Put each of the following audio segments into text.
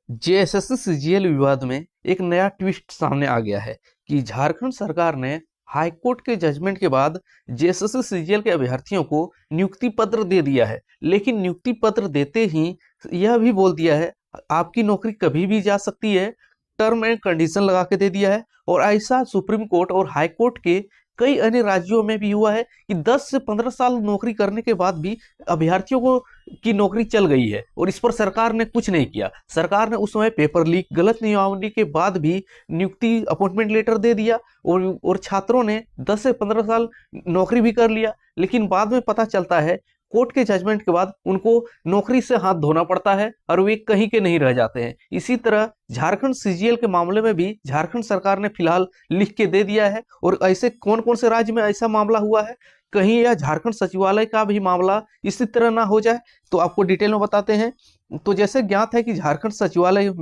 JSSC CGL विवाद में एक नया ट्विस्ट सामने आ गया है कि झारखंड सरकार ने हाईकोर्ट के जजमेंट के बाद जेएसएससी सीजीएल के अभ्यर्थियों को नियुक्ति पत्र दे दिया है। लेकिन नियुक्ति पत्र देते ही यह भी बोल दिया है आपकी नौकरी कभी भी जा सकती है, टर्म एंड कंडीशन लगा के दे दिया है। और ऐसा सुप्रीम कोर्ट और हाई कोर्ट के कई अन्य राज्यों में भी हुआ है कि 10 से 15 साल नौकरी करने के बाद भी अभ्यर्थियों को की नौकरी चल गई है और इस पर सरकार ने कुछ नहीं किया। सरकार ने उस समय पेपर लीक, गलत नियमावली के बाद भी नियुक्ति अपॉइंटमेंट लेटर दे दिया और छात्रों ने 10 से 15 साल नौकरी भी कर लिया। लेकिन बाद में पता चलता है कोर्ट के जजमेंट के बाद उनको नौकरी से हाथ धोना पड़ता है और वे कहीं के नहीं रह जाते हैं। इसी तरह झारखंड सीजीएल के मामले में भी झारखंड सरकार ने फिलहाल लिख के दे दिया है। और ऐसे कौन कौन से राज्य में ऐसा मामला हुआ है, कहीं यह झारखंड सचिवालय का भी मामला इसी तरह ना हो जाए, तो आपको डिटेल में बताते हैं। तो जैसे ज्ञात है कि झारखंड सचिवालय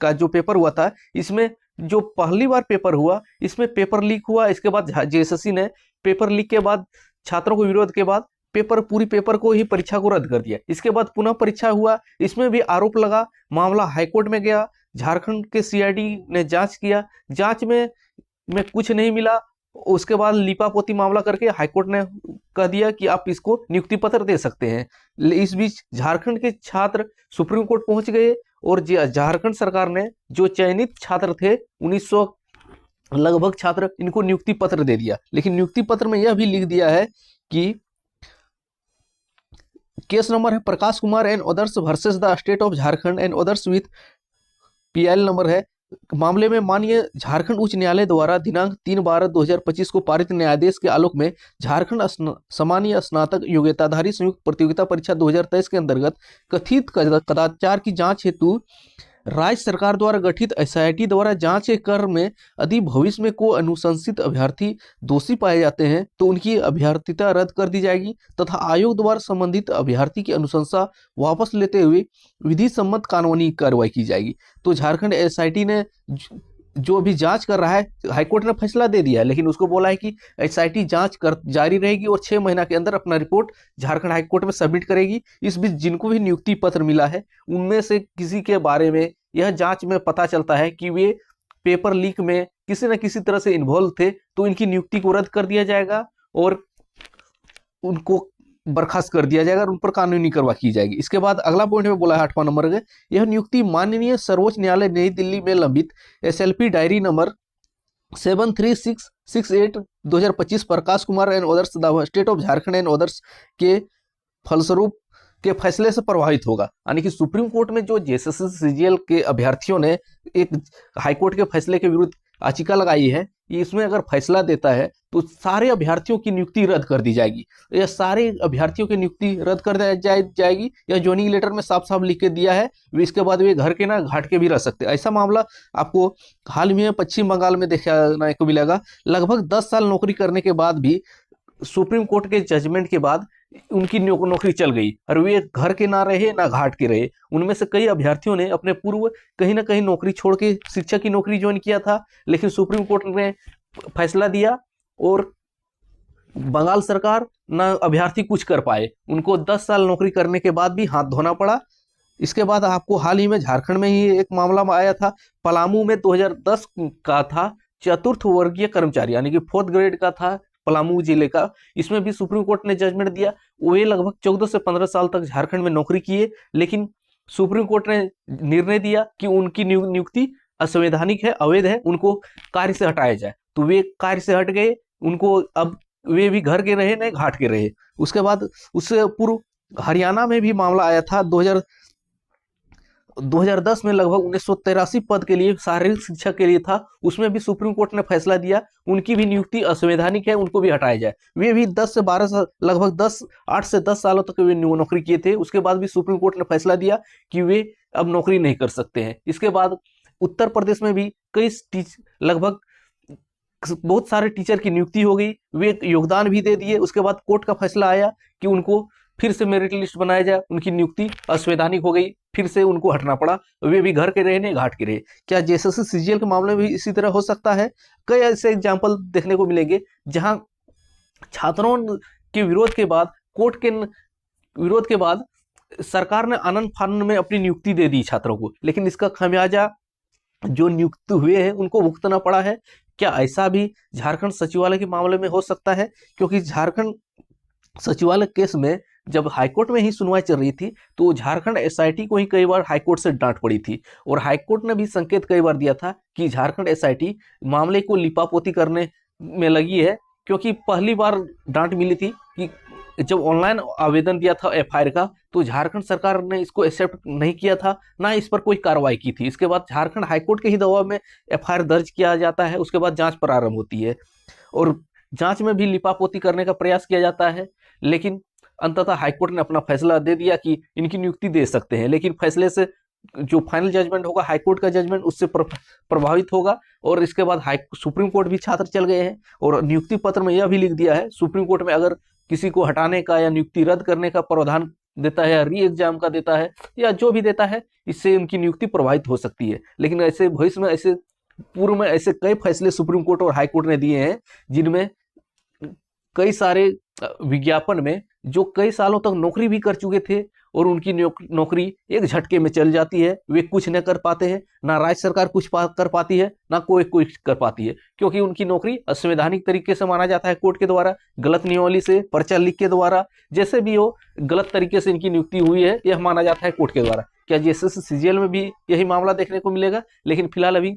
का जो पेपर हुआ था, इसमें जो पहली बार पेपर हुआ इसमें पेपर लीक हुआ। इसके बाद जेएसएससी ने पेपर लीक के बाद छात्रों को विरोध के बाद पूरी पेपर को ही परीक्षा को रद्द कर दिया। इसके बाद पुनः परीक्षा हुआ, इसमें भी आरोप लगा, मामला हाईकोर्ट में गया, झारखंड के सीआईडी ने जांच किया, जांच में कुछ नहीं मिला। उसके बाद लीपापोती मामला करके हाईकोर्ट ने कह दिया कि आप इसको नियुक्ति पत्र दे सकते हैं। इस बीच झारखंड के छात्र सुप्रीम कोर्ट पहुंच गए और झारखंड सरकार ने जो चयनित छात्र थे 1900 लगभग छात्र, इनको नियुक्ति पत्र दे दिया। लेकिन नियुक्ति पत्र में यह भी लिख दिया है कि केस नंबर है Prakash Kumar and others versus the state of Jharkhand and others with PIL number है। मामले में माननीय झारखंड उच्च न्यायालय द्वारा दिनांक 3/12/2025 को पारित न्यायादेश के आलोक में झारखंड सामान्य स्नातक योग्यताधारी संयुक्त प्रतियोगिता परीक्षा 2023 के अंतर्गत कथित कदाचार की जांच हेतु राज्य सरकार द्वारा गठित एसआईटी द्वारा जांच के क्रम में यदि भविष्य में कोई अनुशंसित अभ्यर्थी दोषी पाए जाते हैं तो उनकी अभ्यर्थिता रद्द कर दी जाएगी तथा आयोग द्वारा संबंधित अभ्यर्थी की अनुशंसा वापस लेते हुए विधि सम्मत कानूनी कार्रवाई की जाएगी। तो झारखंड एसआईटी ने जो अभी जांच कर रहा है, हाईकोर्ट ने फैसला दे दिया है, लेकिन उसको बोला है कि एसआईटी जांच कर जारी रहेगी और 6 महीना के अंदर अपना रिपोर्ट झारखंड हाईकोर्ट में सबमिट करेगी। इस बीच जिनको भी नियुक्ति पत्र मिला है उनमें से किसी के बारे में यह जांच में पता चलता है कि वे पेपर लीक में किसी न किसी तरह से इन्वॉल्व थे, तो इनकी नियुक्ति को रद्द कर दिया जाएगा और उनको बर्खास्त कर दिया जाएगा और उन पर कानूनी कार्रवाई की जाएगी। इसके बाद अगला पॉइंट में बोला है 8वां नंबर का, यह नियुक्ति माननीय सर्वोच्च न्यायालय नई दिल्ली में लंबित SLP diary number 73668/2025 Prakash Kumar and others the state of Jharkhand and others के फलस्वरूप के फैसले से प्रभावित होगा। यानी कि सुप्रीम कोर्ट में जो जेएसएससी सीजीएल के अभ्यर्थियों ने एक हाईकोर्ट के फैसले के विरुद्ध याचिका लगाई है, इसमें अगर फैसला देता है तो सारे अभ्यर्थियों की नियुक्ति रद्द कर दी जाएगी। यह सारे अभ्यर्थियों की नियुक्ति रद्द कर जाएगी। यह ज्वाइनिंग लेटर में साफ साफ लिख के दिया है। इसके बाद वे घर के ना घाट के भी रह सकते हैं। ऐसा मामला आपको हाल में पश्चिम बंगाल में देखने को मिलेगा। लगभग 10 साल नौकरी करने के बाद भी सुप्रीम कोर्ट के जजमेंट के बाद उनकी नौकरी चल गई और वे घर के ना रहे ना घाट के रहे। उनमें से कई अभ्यर्थियों ने अपने पूर्व कहीं ना कहीं नौकरी छोड़ के शिक्षक की नौकरी ज्वाइन किया था, लेकिन सुप्रीम कोर्ट ने फैसला दिया और बंगाल सरकार ना अभ्यर्थी कुछ कर पाए, उनको 10 साल नौकरी करने के बाद भी हाथ धोना पड़ा। इसके बाद आपको हाल ही में झारखंड में ही एक मामला आया था, पलामू में 2010 का था, चतुर्थ वर्गीय कर्मचारी यानी कि 4th ग्रेड का था पलामू जिले का। इसमें भी सुप्रीम कोर्ट ने जजमेंट दिया। वे लगभग 14 से 15 साल तक झारखंड में नौकरी किए, लेकिन सुप्रीम कोर्ट ने निर्णय दिया कि उनकी नियुक्ति असंवैधानिक है, अवैध है, उनको कार्य से हटाया जाए। तो वे कार्य से हट गए, उनको अब वे भी घर के रहे न घाट के रहे। उसके बाद उससे पूर्व हरियाणा में भी मामला आया था 2010 में, लगभग 1983 पद के लिए शारीरिक शिक्षा के लिए था। उसमें भी सुप्रीम कोर्ट ने फैसला दिया उनकी भी नियुक्ति असंवैधानिक है, उनको भी हटाया जाए। वे भी 10 से 12 साल, लगभग 8 से 10 सालों तक वे नौकरी किए थे। उसके बाद भी सुप्रीम कोर्ट ने फैसला दिया कि वे अब नौकरी नहीं कर सकते हैं। इसके बाद उत्तर प्रदेश में भी लगभग बहुत सारे टीचर की नियुक्ति हो गई, वे योगदान भी दे दिए। उसके बाद कोर्ट का फैसला आया कि उनको फिर से मेरिट लिस्ट बनाया जाए, उनकी नियुक्ति असंवैधानिक हो गई, फिर से उनको हटना पड़ा। वे भी घर के रहे नहीं घाट के रहे। क्या जेएसएससी सीजीएल के मामले में भी इसी तरह हो सकता है? कई ऐसे एग्जाम्पल देखने को मिलेंगे जहां छात्रों के विरोध के बाद, कोर्ट के विरोध के बाद सरकार ने आनंद फानन में अपनी नियुक्ति दे दी छात्रों को, लेकिन इसका खमियाजा जो नियुक्त हुए हैं उनको भुगतना पड़ा है। क्या ऐसा भी झारखंड सचिवालय के मामले में हो सकता है? क्योंकि झारखंड सचिवालय केस में जब हाईकोर्ट में ही सुनवाई चल रही थी तो झारखंड एसआईटी को ही कई बार हाईकोर्ट से डांट पड़ी थी, और हाईकोर्ट ने भी संकेत कई बार दिया था कि झारखंड एसआईटी मामले को लिपापोती करने में लगी है। क्योंकि पहली बार डांट मिली थी कि जब ऑनलाइन आवेदन दिया था एफआईआर का तो झारखंड सरकार ने इसको एक्सेप्ट नहीं किया था, ना इस पर कोई कार्रवाई की थी। इसके बाद झारखंड हाईकोर्ट के ही दबाव में एफआईआर दर्ज किया जाता है, उसके बाद जांच प्रारंभ होती है और जांच में भी लिपापोती करने का प्रयास किया जाता है। लेकिन अंततः हाईकोर्ट ने अपना फैसला दे दिया कि इनकी नियुक्ति दे सकते हैं, लेकिन फैसले से जो फाइनल जजमेंट होगा, हाईकोर्ट का जजमेंट, उससे प्रभावित होगा। और इसके बाद सुप्रीम कोर्ट भी छात्र चल गए हैं और नियुक्ति पत्र में यह भी लिख दिया है, सुप्रीम कोर्ट में अगर किसी को हटाने का या नियुक्ति रद्द करने का प्रावधान देता है या री एग्जाम का देता है या जो भी देता है, इससे उनकी नियुक्ति प्रभावित हो सकती है। लेकिन ऐसे भविष्य में ऐसे पूर्व में ऐसे कई फैसले सुप्रीम कोर्ट और हाई कोर्ट ने दिए हैं जिनमें कई सारे विज्ञापन में जो कई सालों तक नौकरी भी कर चुके थे और उनकी नौकरी एक झटके में चल जाती है, वे कुछ न कर पाते हैं, ना राज्य सरकार कुछ कर पाती है, ना कोई कुछ कर पाती है, क्योंकि उनकी नौकरी असंवैधानिक तरीके से माना जाता है कोर्ट के द्वारा, गलत नियमावली से, पर्चा लिख के द्वारा, जैसे भी हो गलत तरीके से इनकी नियुक्ति हुई है, यह माना जाता है कोर्ट के द्वारा। क्या जेएसएससी सीजीएल में भी यही मामला देखने को मिलेगा? लेकिन फिलहाल अभी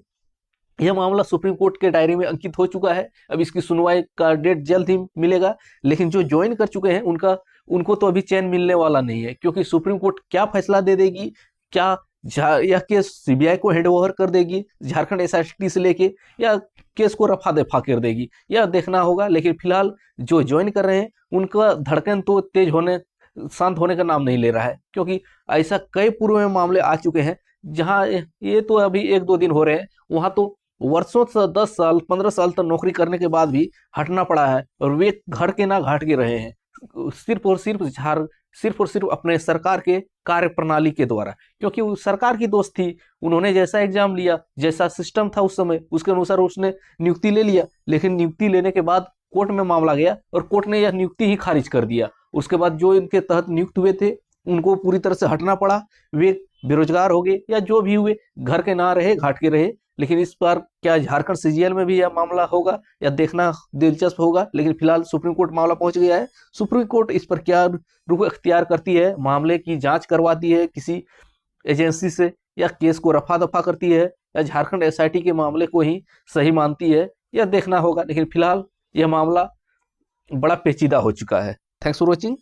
यह मामला सुप्रीम कोर्ट के डायरी में अंकित हो चुका है, अब इसकी सुनवाई का डेट जल्द ही मिलेगा। लेकिन जो ज्वाइन कर चुके हैं उनको तो अभी चैन मिलने वाला नहीं है, क्योंकि सुप्रीम कोर्ट क्या फैसला दे देगी, क्या यह केस सीबीआई को हैंडओवर कर देगी झारखंड एसआईटी से लेके, या केस को रफा दफा कर देगी, यह देखना होगा। लेकिन फिलहाल जो ज्वाइन कर रहे हैं उनका धड़कन तो शांत होने का नाम नहीं ले रहा है, क्योंकि ऐसा कई पूर्व में मामले आ चुके हैं जहां ये तो अभी 1-2 दिन हो रहे हैं, वहां तो वर्षों से 10 साल 15 साल तक नौकरी करने के बाद भी हटना पड़ा है और वे घर के ना घाट के रहे हैं, सिर्फ और सिर्फ अपने सरकार के कार्य प्रणाली के द्वारा। क्योंकि वो सरकार की दोस्त थी, उन्होंने जैसा एग्जाम लिया, जैसा सिस्टम था उस समय, उसके अनुसार उसने नियुक्ति ले लिया। लेकिन नियुक्ति लेने के बाद कोर्ट में मामला गया और कोर्ट ने यह नियुक्ति ही खारिज कर दिया। उसके बाद जो इनके तहत नियुक्त हुए थे उनको पूरी तरह से हटना पड़ा, वे बेरोजगार हो गए या जो भी हुए, घर के ना रहे घाट के रहे। लेकिन इस बार क्या झारखंड सीजीएल में भी यह मामला होगा या देखना दिलचस्प होगा। लेकिन फिलहाल सुप्रीम कोर्ट मामला पहुंच गया है, सुप्रीम कोर्ट इस पर क्या रुख अख्तियार करती है, मामले की जांच करवाती है किसी एजेंसी से, या केस को रफा दफा करती है, या झारखंड एसआईटी के मामले को ही सही मानती है, यह देखना होगा। लेकिन फिलहाल यह मामला बड़ा पेचीदा हो चुका है। Thanks for watching.